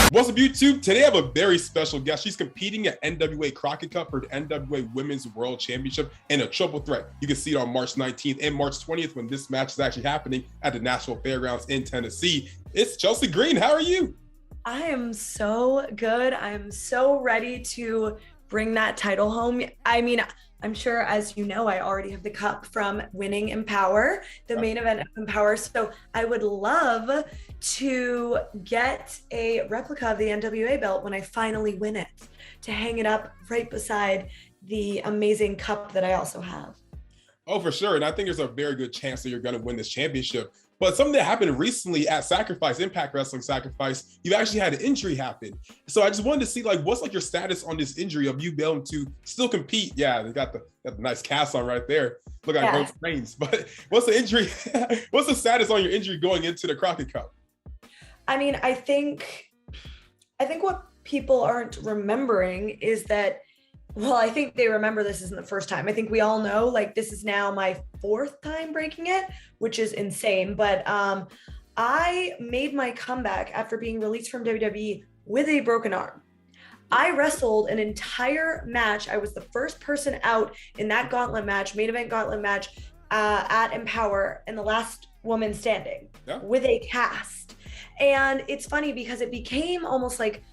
What's up, YouTube? Today I have a very special guest. She's competing at NWA Crockett Cup for the NWA Women's World Championship in a triple threat. You can see it on March 19th and March 20th when this match is actually happening at the National Fairgrounds in Tennessee. It's Chelsea Green. How are you? I am so good. I'm so ready to bring that title home. I mean, I'm sure, as you know, I already have the cup from winning Empower, the main event of Empower. So I would love to get a replica of the NWA belt when I finally win it, to hang it up right beside the amazing cup that I also have. Oh, for sure. And I think there's a very good chance that you're going to win this championship. But something that happened recently at Sacrifice, Impact Wrestling Sacrifice, you actually had an injury happen. So I just wanted to see, like, what's like your status on this injury of you being able to still compete? Yeah, they got the nice cast on right there. Look like both brains. But what's the injury? What's the status on your injury going into the Crockett Cup? I mean, I think what people aren't remembering is that, well, I think they remember this isn't the first time. I think we all know, like, this is now my 4th time breaking it, which is insane. But I made my comeback after being released from WWE with a broken arm. I wrestled an entire match. I was the first person out in that gauntlet match, main event gauntlet match at Empower, and the last woman standing with a cast. And it's funny because it became almost like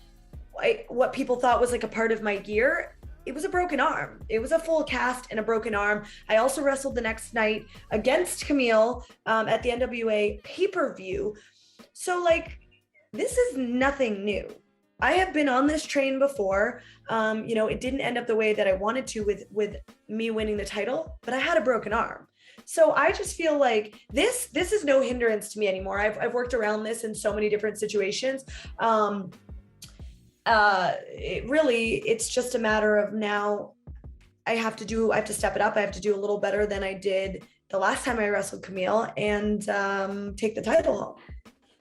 what people thought was like a part of my gear. It was a broken arm. It was a full cast and a broken arm. I also wrestled the next night against Kamille at the NWA pay-per-view. So, like, this is nothing new. I have been on this train before. You know, it didn't end up the way that I wanted to with me winning the title, but I had a broken arm. So I just feel like this is no hindrance to me anymore. I've worked around this in so many different situations. It's just a matter of now I have to step it up. I have to do a little better than I did the last time I wrestled Kamille and take the title home.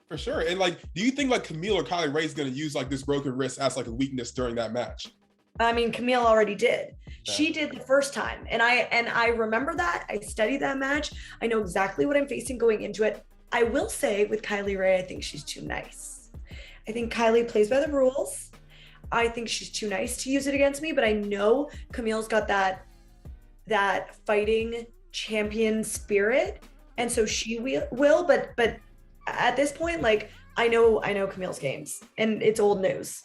For sure. And like, do you think like Kamille or Kylie Rae is going to use like this broken wrist as like a weakness during that match? I mean, Kamille already did. Yeah. She did the first time. And I remember that. I studied that match. I know exactly what I'm facing going into it. I will say with Kylie Rae, I think she's too nice. I think Kylie plays by the rules. I think she's too nice to use it against me, but I know Kamille's got that fighting champion spirit, and so she will. But at this point, like, I know Kamille's games, and it's old news.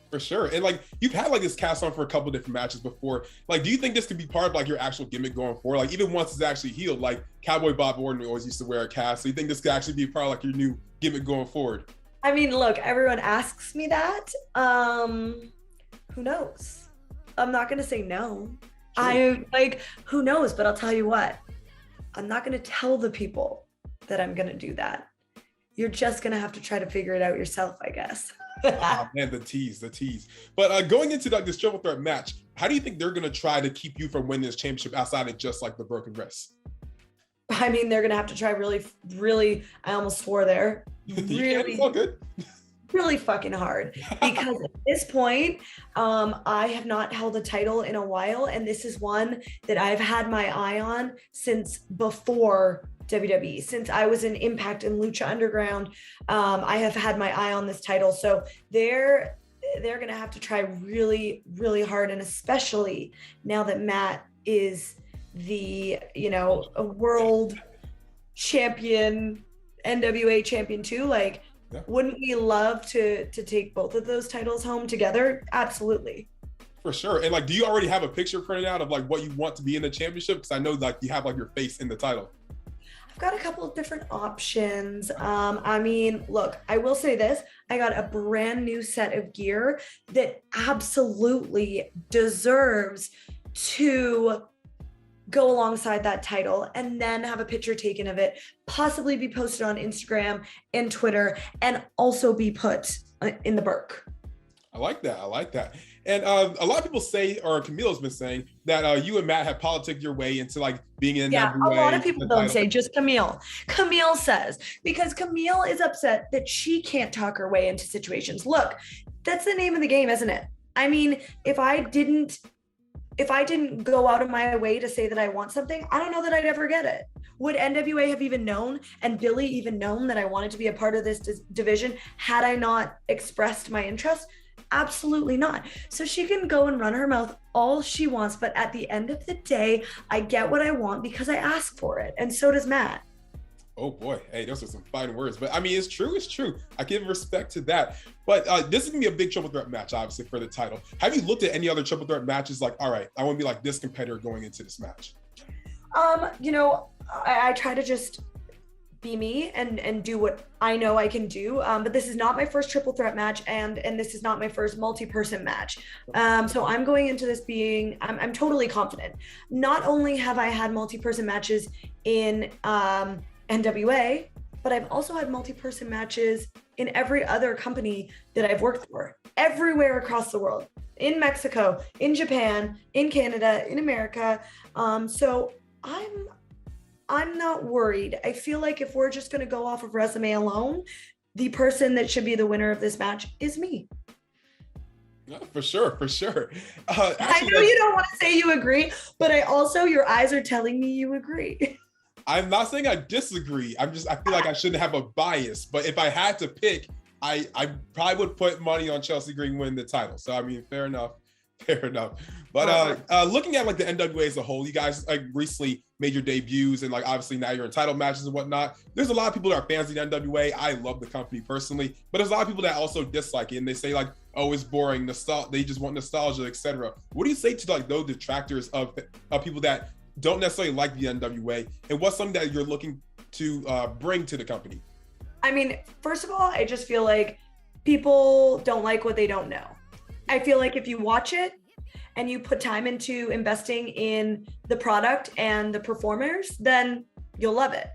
For sure. And like, you've had like this cast on for a couple of different matches before. Like, do you think this could be part of like your actual gimmick going forward? Like, even once it's actually healed, like Cowboy Bob Orton always used to wear a cast. So you think this could actually be part of like your new gimmick going forward? I mean, look, everyone asks me that. Who knows? I'm not gonna say no. Sure. Who knows? But I'll tell you what, I'm not gonna tell the people that I'm gonna do that. You're just gonna have to try to figure it out yourself, I guess. Oh, man, the tease. But going into like this triple threat match, how do you think they're gonna try to keep you from winning this championship outside of just like the broken wrist? I mean, they're gonna have to try really, I almost swore there. Really, it's all good. Really fucking hard, because at this point, I have not held a title in a while, and this is one that I've had my eye on since before WWE. Since I was in Impact and Lucha Underground, I have had my eye on this title. So they're gonna have to try really, really hard, and especially now that Matt is the, a world champion, NWA champion too. Like, wouldn't we love to take both of those titles home together? Absolutely. For sure. And like, do you already have a picture printed out of like what you want to be in the championship? Because I know like you have like your face in the title. I've got a couple of different options. I mean, look, I will say this. I got a brand new set of gear that absolutely deserves to go alongside that title, and then have a picture taken of it, possibly be posted on Instagram and Twitter, and also be put in the Burke. I like that. And a lot of people say, or Kamille's been saying, that you and Matt have politicked your way into like being in NWA. A lot of people don't say, just Kamille. Kamille says, because Kamille is upset that she can't talk her way into situations. Look, that's the name of the game, isn't it? I mean, if I didn't if I didn't go out of my way to say that I want something, I don't know that I'd ever get it. Would NWA have even known and Billie even known that I wanted to be a part of this division had I not expressed my interest? Absolutely not. So she can go and run her mouth all she wants, but at the end of the day, I get what I want because I ask for it. And so does Matt. Oh boy, hey, those are some fine words. But I mean, it's true. I give respect to that. But this is gonna be a big triple threat match, obviously, for the title. Have you looked at any other triple threat matches? Like, all right, I want to be like this competitor going into this match. I try to just be me and do what I know I can do. But this is not my first triple threat match, and this is not my first multi-person match. So I'm going into this being, I'm totally confident. Not only have I had multi-person matches in NWA, but I've also had multi-person matches in every other company that I've worked for, everywhere across the world, in Mexico, in Japan, in Canada, in America. So I'm not worried. I feel like if we're just going to go off of resume alone, the person that should be the winner of this match is me. No, for sure. Actually, I know you don't want to say you agree, but your eyes are telling me you agree. I'm not saying I disagree. I feel like I shouldn't have a bias, but if I had to pick, I probably would put money on Chelsea Green winning the title. So, I mean, fair enough. But looking at like the NWA as a whole, you guys like recently made your debuts and like obviously now you're in title matches and whatnot. There's a lot of people that are fans of the NWA. I love the company personally, but there's a lot of people that also dislike it and they say like, oh, it's boring, they just want nostalgia, etc. What do you say to like those detractors of people that don't necessarily like the NWA, and what's something that you're looking to bring to the company? I mean, first of all, I just feel like people don't like what they don't know. I feel like if you watch it and you put time into investing in the product and the performers, then you'll love it.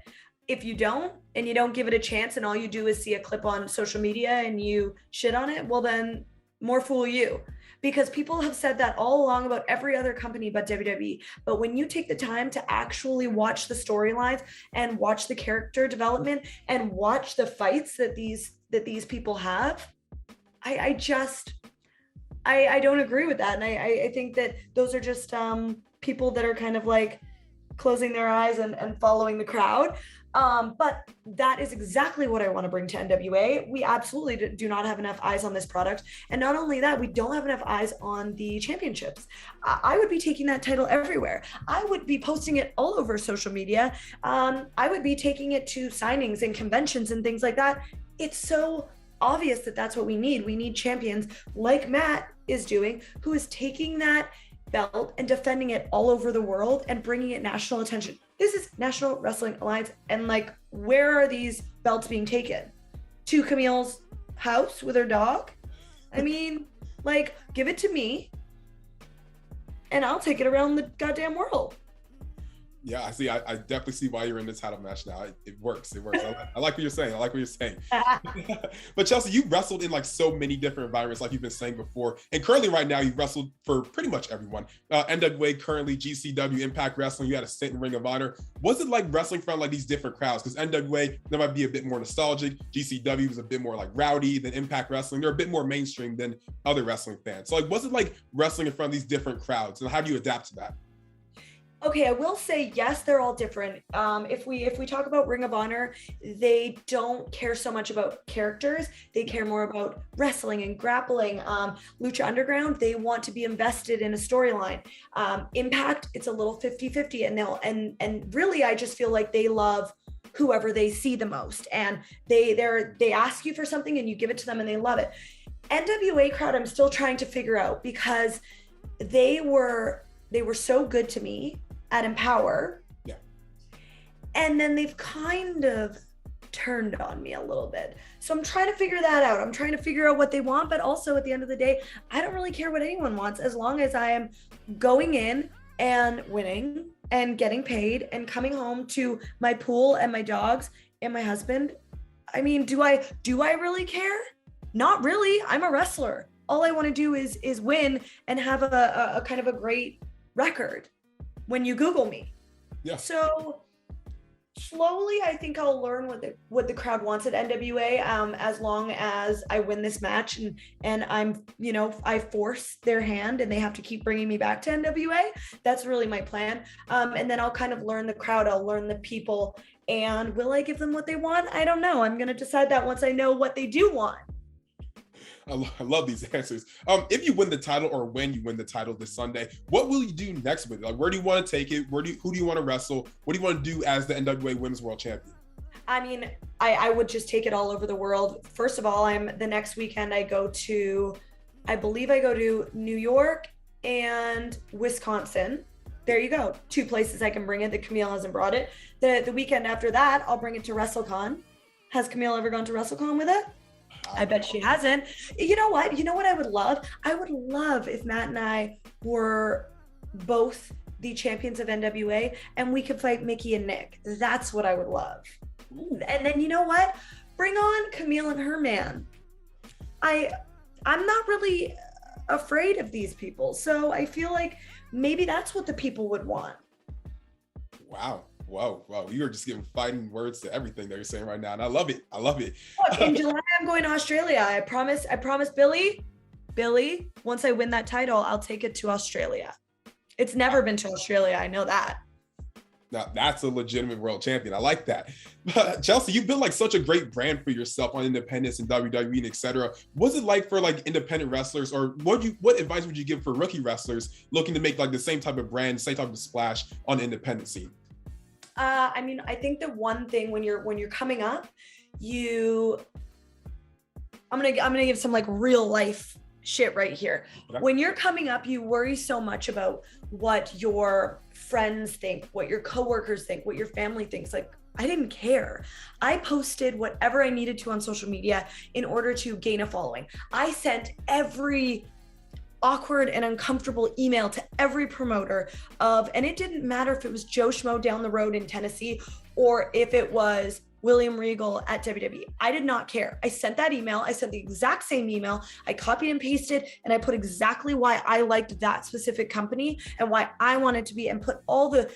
If you don't, and you don't give it a chance and all you do is see a clip on social media and you shit on it, well then more fool you. Because people have said that all along about every other company but WWE. But when you take the time to actually watch the storylines and watch the character development and watch the fights that these people have, I don't agree with that. And I think that those are just people that are kind of like closing their eyes and following the crowd. But that is exactly what I want to bring to NWA. We absolutely do not have enough eyes on this product. And not only that, we don't have enough eyes on the championships. I would be taking that title everywhere. I would be posting it all over social media. I would be taking it to signings and conventions and things like that. It's so obvious that that's what we need. We need champions like Matt is doing, who is taking that belt and defending it all over the world and bringing it national attention. This is National Wrestling Alliance, and like, where are these belts being taken? To Kamille's house with her dog? I mean, like, give it to me and I'll take it around the goddamn world. Yeah, I see. I definitely see why you're in this title match now. It works. I like what you're saying. But Chelsea, you wrestled in like so many different environments, like you've been saying before. And currently right now, you wrestled for pretty much everyone. NWA currently, GCW, Impact Wrestling, you had a stint in Ring of Honor. Was it like wrestling from like these different crowds? Because NWA, there might be a bit more nostalgic. GCW was a bit more like rowdy than Impact Wrestling. They're a bit more mainstream than other wrestling fans. So like, was it like wrestling in front of these different crowds? And how do you adapt to that? Okay, I will say yes, they're all different. If we talk about Ring of Honor, they don't care so much about characters. They care more about wrestling and grappling. Lucha Underground, they want to be invested in a storyline. Impact, it's a little 50-50, and really I just feel like they love whoever they see the most, and they ask you for something and you give it to them and they love it. NWA crowd, I'm still trying to figure out, because they were so good to me at Empower. Yeah. And then they've kind of turned on me a little bit. So I'm trying to figure that out. I'm trying to figure out what they want, but also at the end of the day, I don't really care what anyone wants as long as I am going in and winning and getting paid and coming home to my pool and my dogs and my husband. I mean, do I really care? Not really. I'm a wrestler. All I want to do is win and have a kind of a great record when you Google me. Yeah. So slowly, I think I'll learn what the crowd wants at NWA. As long as I win this match and I'm, I force their hand and they have to keep bringing me back to NWA. That's really my plan. And then I'll kind of learn the crowd. I'll learn the people. And will I give them what they want? I don't know. I'm going to decide that once I know what they do want. I love these answers. If you win the title, or when you win the title this Sunday, what will you do next with it? Like, where do you want to take it? Who do you want to wrestle? What do you want to do as the NWA Women's World Champion? I mean, I would just take it all over the world. First of all, the next weekend I believe I go to New York and Wisconsin. There you go. 2 places I can bring it that Kamille hasn't brought it. The weekend after that, I'll bring it to WrestleCon. Has Kamille ever gone to WrestleCon with it? I bet she hasn't. You know what I would love? I would love if Matt and I were both the champions of NWA and we could fight Mickey and Nick. That's what I would love. Ooh. And then you know what? Bring on Kamille and her man. I'm not really afraid of these people. So I feel like maybe that's what the people would want. Wow. Wow. You are just giving fighting words to everything that you're saying right now. And I love it. Look, in July, I'm going to Australia. I promise Billy, once I win that title, I'll take it to Australia. It's never been to Australia. I know that. Now that's a legitimate world champion. I like that. Chelsea, you've built like such a great brand for yourself on independence and WWE and etc. What's it like for like independent wrestlers, or what advice would you give for rookie wrestlers looking to make like the same type of brand, same type of splash on the independent scene? I mean, I think the one thing when you're coming up, I'm gonna give some like real life shit right here. Okay. When you're coming up, you worry so much about what your friends think, what your coworkers think, what your family thinks. Like, I didn't care. I posted whatever I needed to on social media in order to gain a following. I sent every awkward and uncomfortable email to every promoter and it didn't matter if it was Joe Schmo down the road in Tennessee or if it was William Regal at WWE. I did not care. I sent that email. I sent the exact same email. I copied and pasted and I put exactly why I liked that specific company and why I wanted to be, and put all the,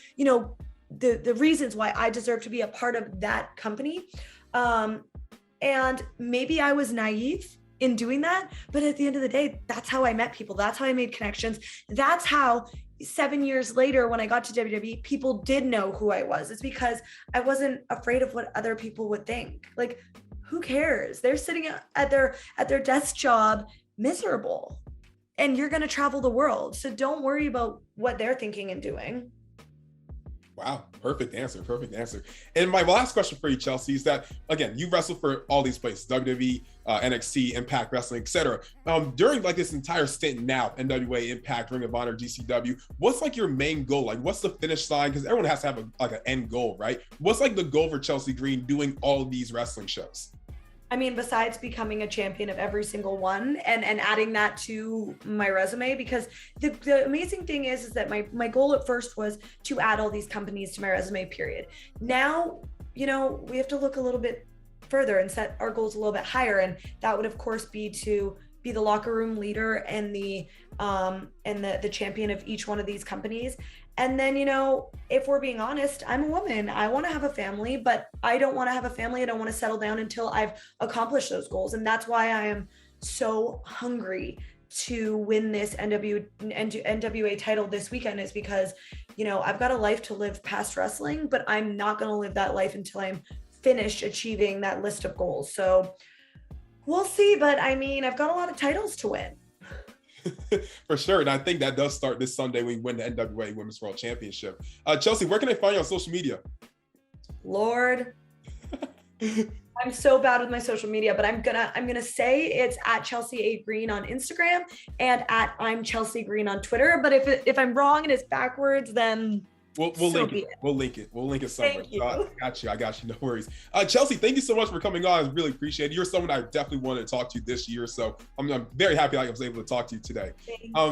the reasons why I deserve to be a part of that company. And maybe I was naive in doing that, but at the end of the day, that's how I met people. That's how I made connections. That's how 7 years later, when I got to WWE, people did know who I was. It's because I wasn't afraid of what other people would think. Like, who cares? They're sitting at their desk job miserable, and you're going to travel the world. So don't worry about what they're thinking and doing. Wow, perfect answer. And my last question for you, Chelsea, is that, again, you wrestled for all these places, WWE, NXT, Impact Wrestling, etc. During like this entire stint now, NWA, Impact, Ring of Honor, GCW, what's like your main goal? Like, what's the finish line? Because everyone has to have an end goal, right? What's like the goal for Chelsea Green doing all of these wrestling shows? I mean, besides becoming a champion of every single one and adding that to my resume, because the amazing thing is that my goal at first was to add all these companies to my resume, period. Now, we have to look a little bit further and set our goals a little bit higher. And that would, of course, be to be the locker room leader and the champion of each one of these companies. And then, if we're being honest, I'm a woman. I want to have a family, but I don't want to have a family. I don't want to settle down until I've accomplished those goals. And that's why I am so hungry to win this NWA title this weekend, is because, I've got a life to live past wrestling, but I'm not going to live that life until I'm finished achieving that list of goals. So we'll see. But I mean, I've got a lot of titles to win. For sure. And I think that does start this Sunday when we win the NWA Women's World Championship. Chelsea, where can I find you on social media? Lord, I'm so bad with my social media, but I'm gonna say it's at Chelsea A Green on Instagram and at I'm Chelsea Green on Twitter. But if I'm wrong and it's backwards, then We'll link it. We'll link it somewhere. Thank you. I got you. No worries. Chelsea, thank you so much for coming on. I really appreciate it. You're someone I definitely wanted to talk to this year, so I'm very happy I was able to talk to you today. Thank you so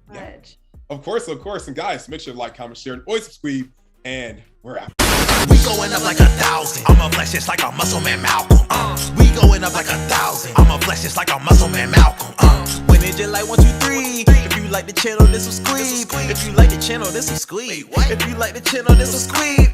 much. Yeah. Of course. And guys, make sure to like, comment, share, and always subscribe. And we're out. We going up like 1,000. I'm a flex just like a muscle man Malcolm. We going up like 1,000. I'm a flex just like a muscle man Malcolm. When it just like 1, 2, 3. If you like the channel, this will squeeze. If you like the channel, this will squeeze. If you like the channel, this will squeeze.